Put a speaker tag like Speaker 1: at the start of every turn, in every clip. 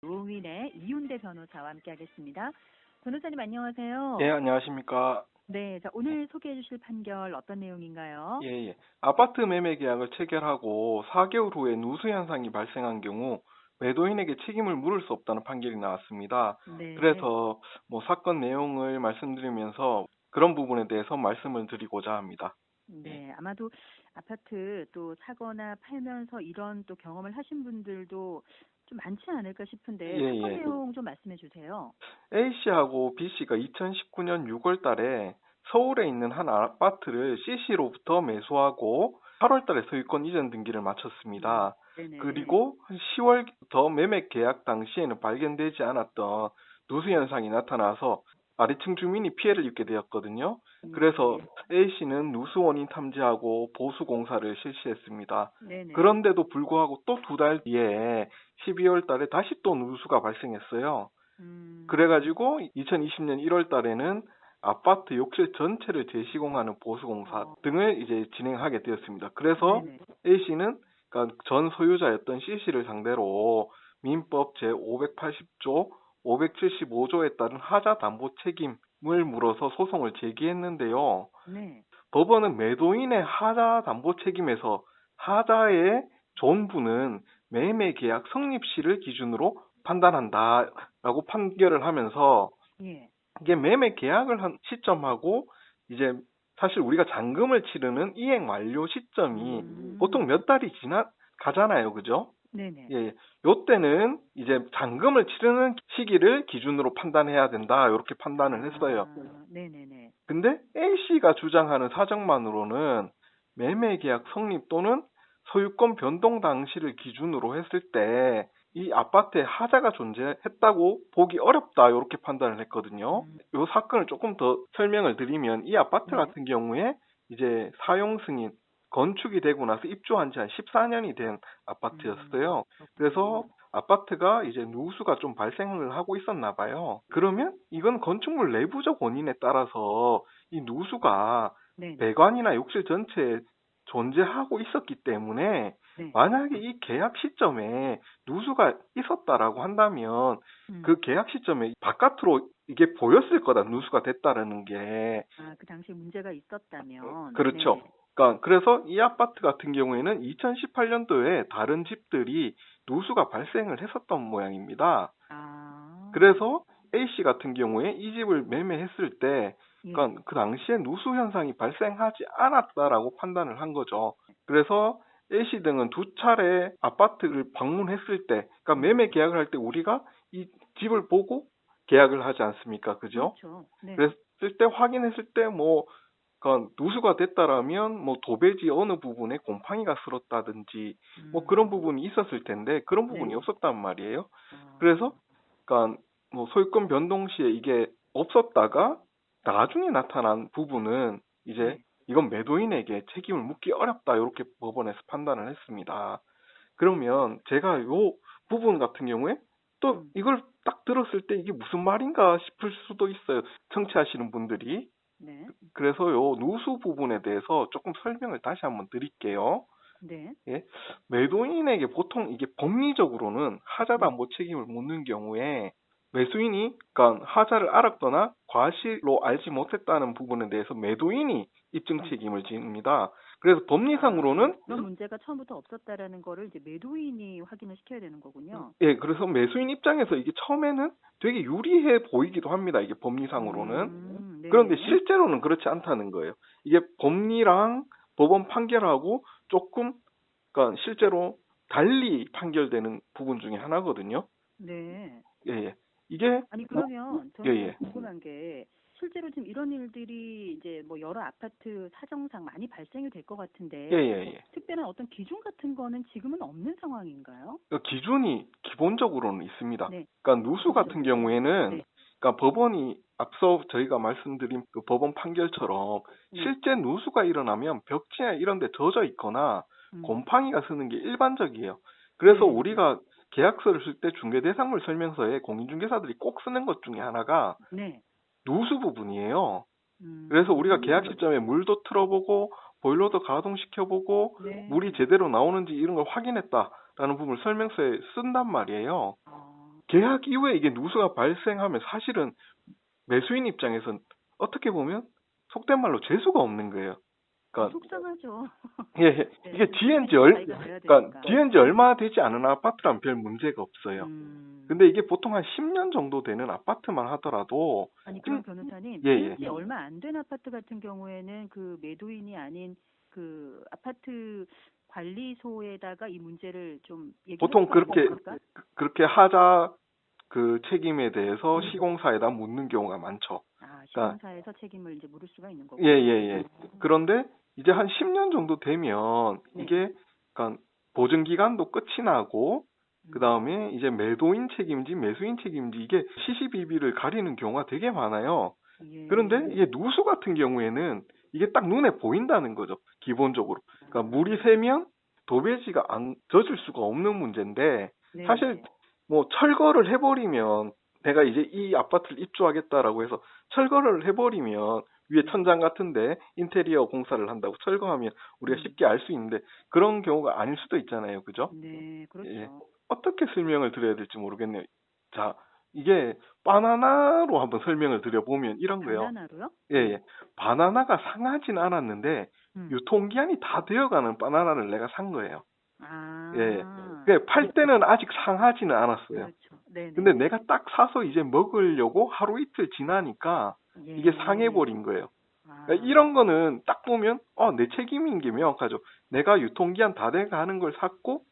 Speaker 1: 노무인의 이윤대 변호사와 함께하겠습니다. 변호사님 안녕하세요.
Speaker 2: 예, 안녕하십니까.
Speaker 1: 네, 자 오늘 소개해 주실 판결 어떤 내용인가요?
Speaker 2: 예. 아파트 매매 계약을 체결하고 4개월 후에 누수 현상이 발생한 경우 매도인에게 책임을 물을 수 없다는 판결이 나왔습니다.
Speaker 1: 네,
Speaker 2: 그래서 사건 내용을 말씀드리면서 그런 부분에 대해서 말씀을 드리고자 합니다. 예.
Speaker 1: 네, 아마도 아파트 또 사거나 팔면서 이런 또 경험을 하신 분들도 좀 많지 않을까 싶은데 사건
Speaker 2: 예.
Speaker 1: 내용 좀 말씀해 주세요.
Speaker 2: A씨하고 B씨가 2019년 6월 달에 서울에 있는 한 아파트를 C씨로부터 매수하고 8월 달에 소유권 이전 등기를 마쳤습니다.
Speaker 1: 네네.
Speaker 2: 그리고 10월부터 매매 계약 당시에는 발견되지 않았던 누수 현상이 나타나서 아래층 주민이 피해를 입게 되었거든요. 그래서 A씨는 누수 원인 탐지하고 보수 공사를 실시했습니다.
Speaker 1: 네네.
Speaker 2: 그런데도 불구하고 또 2달 뒤에 12월 달에 다시 또 누수가 발생했어요. 그래가지고 2020년 1월 달에는 아파트 욕실 전체를 재시공하는 보수공사 등을 이제 진행하게 되었습니다. 그래서
Speaker 1: 네네.
Speaker 2: A씨는 그러니까 전 소유자였던 C씨를 상대로 민법 제580조, 575조에 따른 하자 담보 책임을 물어서 소송을 제기했는데요.
Speaker 1: 네.
Speaker 2: 법원은 매도인의 하자 담보 책임에서 하자의 존부는 매매 계약 성립 시를 기준으로 판단한다라고 판결을 하면서
Speaker 1: 예.
Speaker 2: 이게 매매 계약을 한 시점하고 이제 사실 우리가 잔금을 치르는 이행 완료 시점이 보통 몇 달이 지나 가잖아요. 그죠?
Speaker 1: 네네.
Speaker 2: 예. 요때는 이제 잔금을 치르는 시기를 기준으로 판단해야 된다. 이렇게 판단을 했어요.
Speaker 1: 네네네.
Speaker 2: 근데 A씨가 주장하는 사정만으로는 매매계약 성립 또는 소유권 변동 당시를 기준으로 했을 때 이 아파트에 하자가 존재했다고 보기 어렵다 이렇게 판단을 했거든요. 이 사건을 조금 더 설명을 드리면 이 아파트
Speaker 1: 네.
Speaker 2: 같은 경우에 이제 사용 승인 건축이 되고 나서 입주한 지 한 14년이 된 아파트였어요. 그래서 아파트가 이제 누수가 좀 발생을 하고 있었나 봐요. 그러면 이건 건축물 내부적 원인에 따라서 이 누수가
Speaker 1: 네네.
Speaker 2: 배관이나 욕실 전체에 존재하고 있었기 때문에
Speaker 1: 네.
Speaker 2: 만약에 이 계약 시점에 누수가 있었다라고 한다면 그 계약 시점에 바깥으로 이게 보였을 거다. 누수가 됐다라는 게.
Speaker 1: 그 당시에 문제가 있었다면,
Speaker 2: 그렇죠.
Speaker 1: 네네.
Speaker 2: 그러니까 그래서 이 아파트 같은 경우에는 2018년도에 다른 집들이 누수가 발생을 했었던 모양입니다.
Speaker 1: 아,
Speaker 2: 그래서 A씨 같은 경우에 이 집을 매매했을 때,
Speaker 1: 예,
Speaker 2: 그러니까 그 당시에 누수 현상이 발생하지 않았다라고 판단을 한 거죠. 그래서 A씨 등은 2차례 아파트를 방문했을 때, 그러니까 매매 계약을 할 때 우리가 이 집을 보고 계약을 하지 않습니까? 그죠?
Speaker 1: 그렇죠. 네네.
Speaker 2: 그랬을 때 확인했을 때 그러니까 누수가 됐다라면 도배지 어느 부분에 곰팡이가 쓸었다든지 그런 부분이 있었을 텐데 그런 부분이
Speaker 1: 네네.
Speaker 2: 없었단 말이에요.
Speaker 1: 아,
Speaker 2: 그래서 그러니까 소유권 변동 시에 이게 없었다가 나중에 나타난 부분은 이제
Speaker 1: 네.
Speaker 2: 이건 매도인에게 책임을 묻기 어렵다 이렇게 법원에서 판단을 했습니다. 그러면 제가 요 부분 같은 경우에 또 이걸 딱 들었을 때 이게 무슨 말인가 싶을 수도 있어요. 청취하시는 분들이.
Speaker 1: 네.
Speaker 2: 그래서 요 누수 부분에 대해서 조금 설명을 다시 한번 드릴게요.
Speaker 1: 네.
Speaker 2: 예. 매도인에게 보통 이게 법리적으로는
Speaker 1: 네.
Speaker 2: 하자담보 책임을 묻는 경우에 매수인이 그러니까 하자를 알았거나 과실로 알지 못했다는 부분에 대해서 매도인이 입증 책임을 집니다. 그래서 법리상으로는
Speaker 1: 그런 문제가 처음부터 없었다라는 거를 이제 매도인이 확인을 시켜야 되는 거군요.
Speaker 2: 예, 그래서 매수인 입장에서 이게 처음에는 되게 유리해 보이기도 합니다. 이게 법리상으로는. 그런데
Speaker 1: 네네.
Speaker 2: 실제로는 그렇지 않다는 거예요. 이게 법리랑 법원 판결하고 조금, 그러니까 실제로 달리 판결되는 부분 중에 하나거든요.
Speaker 1: 네.
Speaker 2: 예. 이게,
Speaker 1: 아니, 그러면
Speaker 2: 예,
Speaker 1: 저는
Speaker 2: 예.
Speaker 1: 궁금한 게 실제로 지금 이런 일들이 이제 뭐 여러 아파트 사정상 많이 발생이 될 것
Speaker 2: 예,
Speaker 1: 같은데
Speaker 2: 예, 예.
Speaker 1: 특별한 어떤 기준 같은 거는 지금은 없는 상황인가요?
Speaker 2: 그 기준이 기본적으로는 있습니다.
Speaker 1: 네.
Speaker 2: 그러니까 누수
Speaker 1: 어떤
Speaker 2: 같은
Speaker 1: 거요?
Speaker 2: 경우에는,
Speaker 1: 네.
Speaker 2: 그러니까 법원이 앞서 저희가 말씀드린 그 법원 판결처럼
Speaker 1: 네.
Speaker 2: 실제 누수가 일어나면 벽지나 이런 데 젖어 있거나 곰팡이가 쓰는 게 일반적이에요. 그래서
Speaker 1: 네.
Speaker 2: 우리가 계약서를 쓸 때 중개대상물 설명서에 공인중개사들이 꼭 쓰는 것 중에 하나가
Speaker 1: 네.
Speaker 2: 누수 부분이에요. 그래서 우리가 계약 시점에 물도 틀어보고 보일러도 가동시켜보고 물이
Speaker 1: 네.
Speaker 2: 제대로 나오는지 이런 걸 확인했다라는 부분을 설명서에 쓴단 말이에요. 계약 이후에 이게 누수가 발생하면 사실은 매수인 입장에선 어떻게 보면 속된 말로 재수가 없는 거예요. 그러니까
Speaker 1: 속상하죠.
Speaker 2: 예, 예.
Speaker 1: 네,
Speaker 2: 이게
Speaker 1: 자기가 돼야 되니까.
Speaker 2: 뒤엔 지 얼마 되지 않은 아파트라면 별 문제가 없어요.
Speaker 1: 음.
Speaker 2: 근데 이게 보통 한 10년 정도 되는 아파트만 하더라도
Speaker 1: 아니 그럼 변호사님,
Speaker 2: 예,
Speaker 1: 지은
Speaker 2: 예.
Speaker 1: 지 얼마 안 된 아파트 같은 경우에는 그 매도인이 아닌 그 아파트 관리소에다가 이 문제를 좀 얘기할
Speaker 2: 보통
Speaker 1: 수가 있는 겁니까?
Speaker 2: 그렇게 하자 그 책임에 대해서 시공사에다 묻는 경우가 많죠.
Speaker 1: 아,
Speaker 2: 그러니까
Speaker 1: 시공사에서 책임을 이제 물을 수가 있는
Speaker 2: 예,
Speaker 1: 거군요.
Speaker 2: 예, 예. 그런데 이제 한 10년 정도 되면
Speaker 1: 네.
Speaker 2: 이게 그러니까 보증 기간도 끝이 나고 그다음에 이제 매도인 책임지 매수인 책임지 이게 시시비비를 가리는 경우가 되게 많아요.
Speaker 1: 예.
Speaker 2: 그런데 이게 누수 같은 경우에는 이게 딱 눈에 보인다는 거죠. 기본적으로. 그러니까 물이 새면 도배지가 안 젖을 수가 없는 문제인데
Speaker 1: 네.
Speaker 2: 사실 뭐 철거를 해버리면 내가 이제 이 아파트를 입주하겠다라고 해서 철거를 해버리면 위에 천장 같은데 인테리어 공사를 한다고 철거하면 우리가 쉽게 알 수 있는데 그런 경우가 아닐 수도 있잖아요. 그죠?
Speaker 1: 네, 그렇죠.
Speaker 2: 예. 어떻게 설명을 드려야 될지 모르겠네요. 자, 이게 바나나로 한번 설명을 드려보면 이런 거예요.
Speaker 1: 바나나로요?
Speaker 2: 예, 예. 바나나가 상하진 않았는데 유통기한이 다 되어가는 바나나를 내가 산 거예요.
Speaker 1: 아.
Speaker 2: 예. 그 팔 때는 아직 상하지는 않았어요.
Speaker 1: 그렇죠. 네네.
Speaker 2: 근데 내가 딱 사서 이제 먹으려고 하루 이틀 지나니까
Speaker 1: 예.
Speaker 2: 이게 상해버린 거예요.
Speaker 1: 아.
Speaker 2: 그러니까 이런 거는 딱 보면 내 책임인 게 명확하죠. 내가 유통기한 다 돼가는 걸 샀고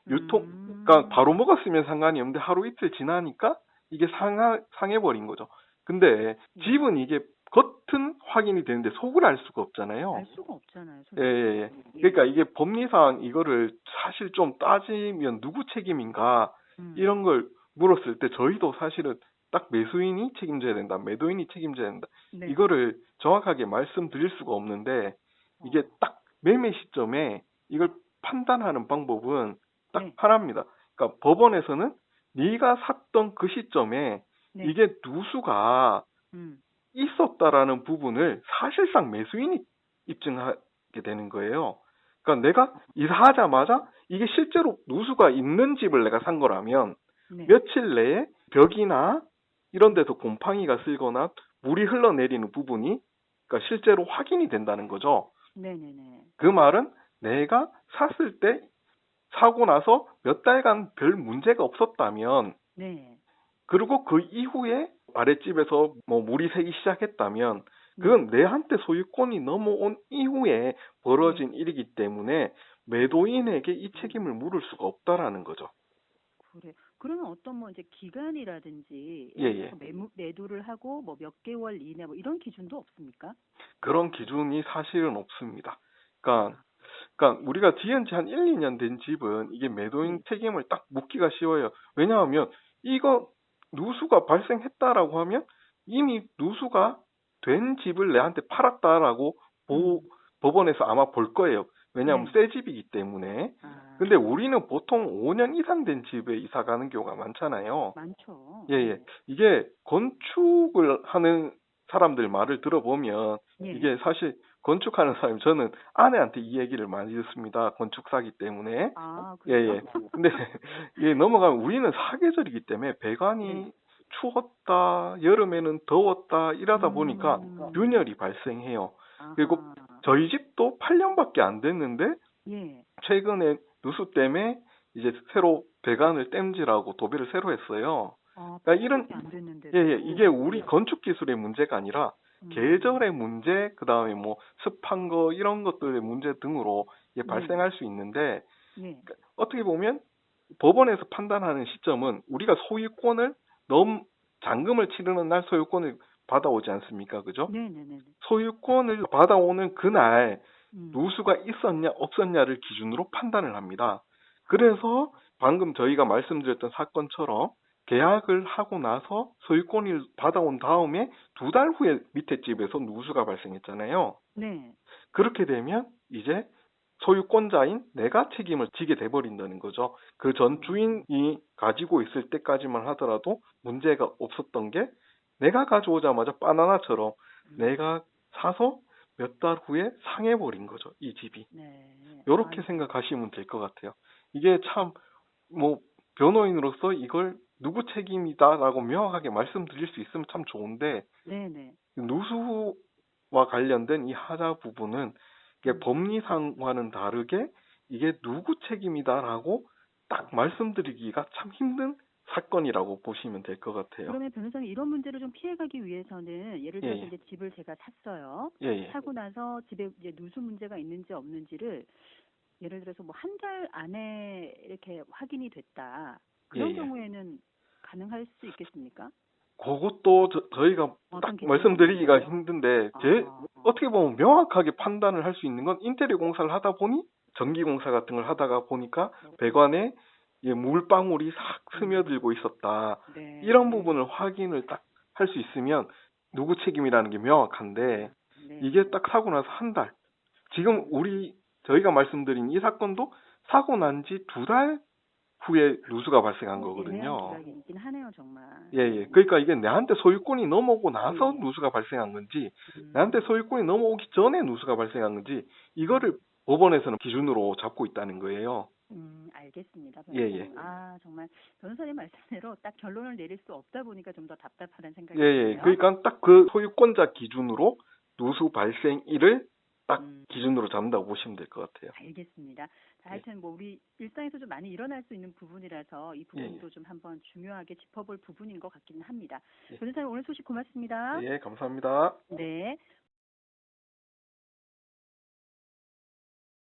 Speaker 2: 그러니까 바로 먹었으면 상관이 없는데 하루 이틀 지나니까 이게 상해버린 거죠. 근데 집은 이게 겉은 확인이 되는데 속을 알 수가 없잖아요.
Speaker 1: 알 수가 없잖아요.
Speaker 2: 예, 예, 예. 그러니까 이게 법리상 이거를 사실 좀 따지면 누구 책임인가 이런 걸 물었을 때 저희도 사실은 딱 매수인이 책임져야 된다, 매도인이 책임져야 된다.
Speaker 1: 네.
Speaker 2: 이거를 정확하게 말씀드릴 수가 없는데 이게 딱 매매 시점에 이걸 판단하는 방법은 딱
Speaker 1: 네.
Speaker 2: 하나입니다. 그러니까 법원에서는 네가 샀던 그 시점에
Speaker 1: 네.
Speaker 2: 이게 누수가 있었다라는 부분을 사실상 매수인이 입증하게 되는 거예요. 그러니까 내가 이사하자마자 이게 실제로 누수가 있는 집을 내가 산 거라면
Speaker 1: 네.
Speaker 2: 며칠 내에 벽이나 이런 데서 곰팡이가 쓸거나 물이 흘러내리는 부분이 그러니까 실제로 확인이 된다는 거죠.
Speaker 1: 네네네.
Speaker 2: 그 말은 내가 샀을 때 사고 나서 몇 달간 별 문제가 없었다면
Speaker 1: 네.
Speaker 2: 그리고 그 이후에 아랫집에서 뭐 물이 새기 시작했다면 그건 내한테 소유권이 넘어온 이후에 벌어진 일이기 때문에 매도인에게 이 책임을 물을 수가 없다라는 거죠.
Speaker 1: 그래. 그러면 어떤 뭐 이제 기간이라든지
Speaker 2: 예, 예.
Speaker 1: 매도를 하고 뭐 몇 개월 이내 뭐 이런 기준도 없습니까?
Speaker 2: 그런 기준이 사실은 없습니다. 그러니까 우리가 지은 지 한 1, 2년 된 집은 이게 매도인 책임을 딱 묻기가 쉬워요. 왜냐하면 이거 누수가 발생했다라고 하면 이미 누수가 된 집을 내한테 팔았다라고 법원에서 아마 볼 거예요. 왜냐하면 새 집이기 때문에. 근데 우리는 보통 5년 이상 된 집에 이사 가는 경우가 많잖아요.
Speaker 1: 많죠.
Speaker 2: 예, 예. 이게 건축을 하는 사람들 말을 들어보면 이게 사실 건축하는 사람이 저는 아내한테 이 얘기를 많이 듣습니다. 건축사기 때문에.
Speaker 1: 아,
Speaker 2: 예, 예. 근데 예, 넘어가면 우리는 사계절이기 때문에 배관이 추웠다, 여름에는 더웠다 이러다 보니까 균열이 발생해요. 그리고 저희 집도 8년밖에 안 됐는데 최근에 누수 때문에 이제 새로 배관을 땜질하고 도배를 새로 했어요. 그러니까 이런 이게 우리 건축 기술의 문제가 아니라 계절의 문제, 그다음에 뭐 습한 거 이런 것들의 문제 등으로 발생할 수 있는데 그러니까 어떻게 보면 법원에서 판단하는 시점은 우리가 소유권을 잔금을 치르는 날 소유권을 받아오지 않습니까? 그죠? 소유권을 받아오는 그날 누수가 있었냐 없었냐를 기준으로 판단을 합니다. 그래서 방금 저희가 말씀드렸던 사건처럼 계약을 하고 나서 소유권을 받아온 다음에 2달 후에 밑에 집에서 누수가 발생했잖아요.
Speaker 1: 네.
Speaker 2: 그렇게 되면 이제 소유권자인 내가 책임을 지게 돼버린다는 거죠. 그 전 주인이 가지고 있을 때까지만 하더라도 문제가 없었던 게 내가 가져오자마자 바나나처럼 내가 사서 몇 달 후에 상해버린 거죠. 이 집이. 이렇게 생각하시면 될 것 같아요. 이게 참 뭐 변호인으로서 이걸 누구 책임이다라고 명확하게 말씀드릴 수 있으면 참 좋은데
Speaker 1: 네네.
Speaker 2: 누수와 관련된 이 하자 부분은 이게
Speaker 1: 음.
Speaker 2: 법리상과는 다르게 이게 누구 책임이다라고 딱 말씀드리기가 참 힘든 사건이라고 보시면 될 것 같아요.
Speaker 1: 그러면 변호사님 이런 문제를 좀 피해가기 위해서는 예를
Speaker 2: 예,
Speaker 1: 들어서
Speaker 2: 예,
Speaker 1: 이제 집을 제가 샀어요.
Speaker 2: 예, 예.
Speaker 1: 사고 나서 집에 이제 누수 문제가 있는지 없는지를 예를 들어서 뭐 한 달 안에 이렇게 확인이 됐다.
Speaker 2: 예,
Speaker 1: 그런
Speaker 2: 예.
Speaker 1: 경우에는 가능할 수 있겠습니까?
Speaker 2: 그것도 저희가 딱
Speaker 1: 어떤 기준이
Speaker 2: 말씀드리기가
Speaker 1: 있나요?
Speaker 2: 힘든데,
Speaker 1: 아,
Speaker 2: 어떻게 보면 명확하게 판단을 할 수 있는 건 인테리어 공사를 하다 보니, 전기공사 같은 걸 하다가 보니까 배관에 물방울이 싹 스며들고 있었다. 이런
Speaker 1: 네,
Speaker 2: 부분을 확인을 딱 할 수 있으면 누구 책임이라는 게 명확한데,
Speaker 1: 네,
Speaker 2: 이게 딱 사고 나서 한 달. 지금
Speaker 1: 음,
Speaker 2: 저희가 말씀드린 이 사건도 사고 난 지 2달 후에 누수가 발생한
Speaker 1: 애매한
Speaker 2: 거거든요.
Speaker 1: 기간이긴 하네요, 정말.
Speaker 2: 예, 예.
Speaker 1: 네,
Speaker 2: 그러니까 이게 내한테 소유권이 넘어오고 나서
Speaker 1: 예,
Speaker 2: 누수가 발생한 건지, 내한테
Speaker 1: 음,
Speaker 2: 소유권이 넘어오기 전에 누수가 발생한 건지, 이거를
Speaker 1: 음.
Speaker 2: 법원에서는 기준으로 잡고 있다는 거예요.
Speaker 1: 알겠습니다,
Speaker 2: 예, 예.
Speaker 1: 변호사님. 아, 정말 변호사님 말씀대로 딱 결론을 내릴 수 없다 보니까 좀 더 답답하다는
Speaker 2: 예,
Speaker 1: 생각이
Speaker 2: 예.
Speaker 1: 드네요.
Speaker 2: 그러니까 딱 그 소유권자 기준으로 누수 발생일을 딱
Speaker 1: 음,
Speaker 2: 기준으로 잡는다고 보시면 될 것 같아요.
Speaker 1: 알겠습니다. 자,
Speaker 2: 예,
Speaker 1: 하여튼 뭐 우리 일상에서 좀 많이 일어날 수 있는 부분이라서 이
Speaker 2: 예, 예.
Speaker 1: 부분도 좀 한번 중요하게 짚어볼 부분인 것 같기는 합니다.
Speaker 2: 예,
Speaker 1: 변호사님 오늘 소식 고맙습니다.
Speaker 2: 예, 감사합니다.
Speaker 1: 네.